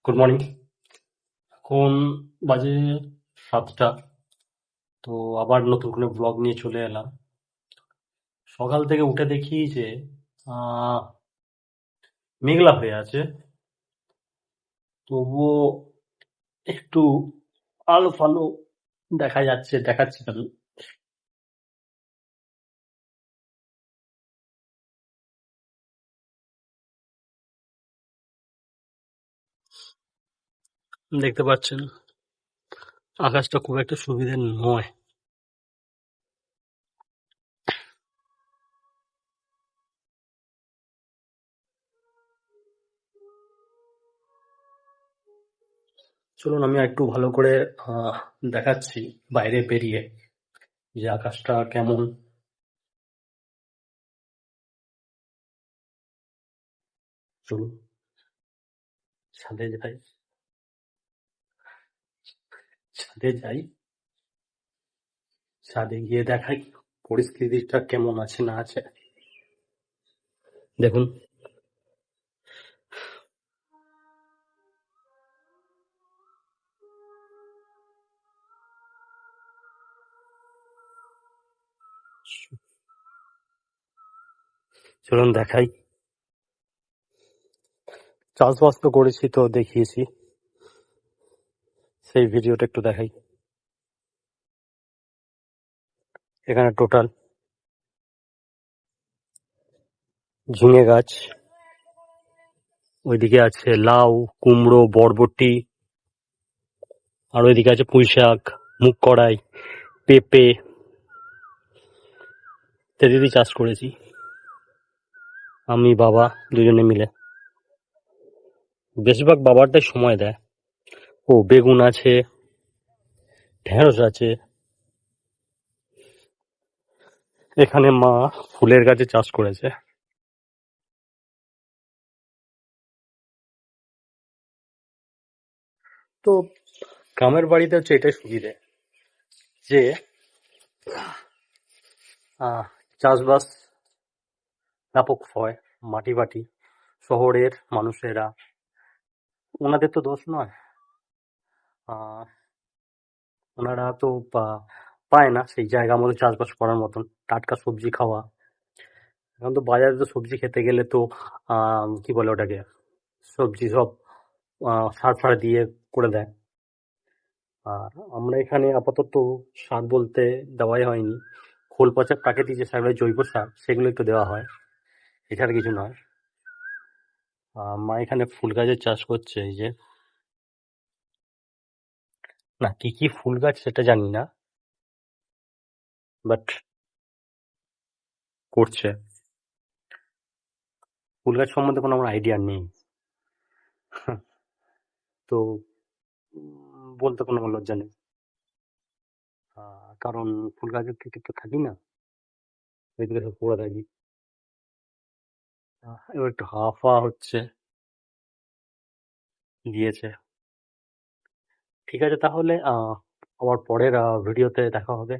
Good morning. এখন বাজে 7টা। তো আবার নতুন করে ব্লগ নিয়ে চলে এলাম। সকাল থেকে উঠে দেখি যে আহ, মেঘলা হয়ে আছে, তবুও একটু আলো ফালো দেখাচ্ছে কেন। দেখতে পাচ্ছেন আকাশটা খুব একটা সুবিধে নয়। চলুন আমি একটু ভালো করে আহ, দেখাচ্ছি বাইরে বেরিয়ে যে আকাশটা কেমন। চলুন ছাদে যাই, ছাদে যাই, ছাদে গিয়ে দেখাই পরিস্থিতিটা কেমন আছে না আছে। দেখুন, চলুন দেখাই। চাষবাস তো করেছি, তো দেখিয়েছি, সেই ভিডিওটা একটু দেখাই। এখানে টোটাল ঝিঙে গাছ, ওইদিকে আছে লাউ, কুমড়ো, বরবটি, আর ওইদিকে আছে পুঁই শাক, মুগ কড়াই, পেঁপে ইত্যাদি চাষ করেছি আমি বাবা দুজনে মিলে। বেশিরভাগ বাবারটাই সময় দেয়। ও বেগুন আছে, ঢেঁড়স আছে। এখানে মা ফুলের গাছে চাষ করেছে। তো গ্রামের বাড়িতে হচ্ছে এটাই সুবিধে যে আহ চাষবাস ব্যাপক হয়। মাটি বাটি শহরের মানুষেরা, ওনাদের তো দোষ নয়, আহ ওনারা তো পায় না সেই জায়গা মতো চাষবাস করার মতন টাটকা সবজি খাওয়া। এখন তো বাজারে তো সবজি খেতে গেলে তো কি বলে ওটাকে, সবজি সব সার ফার দিয়ে করে দেয়। আর আমরা এখানে আপাতত সার বলতে দেওয়াই হয়নি, খোল পচা প্রাকৃতিক যে সার, জৈব সার, সেগুলো একটু দেওয়া হয়, এছাড়া কিছু নয়। মা এখানে ফুল গাছের চাষ করছে, এই যে, না কি কি ফুল গাছ সেটা জানি না, বাট করছে। ফুল গাছ সম্বন্ধে কোনো আমার আইডিয়া নেই। তো বলতে কোনো আমার লজ্জা নেই, কারণ ফুল গাছের থেকে তো থাকি না, ওইদিকে সব পড়ে থাকি। এবার একটু হাওয়া হচ্ছে, দিয়েছে। ঠিক আছে, তাহলে আবার পরের ভিডিওতে দেখা হবে।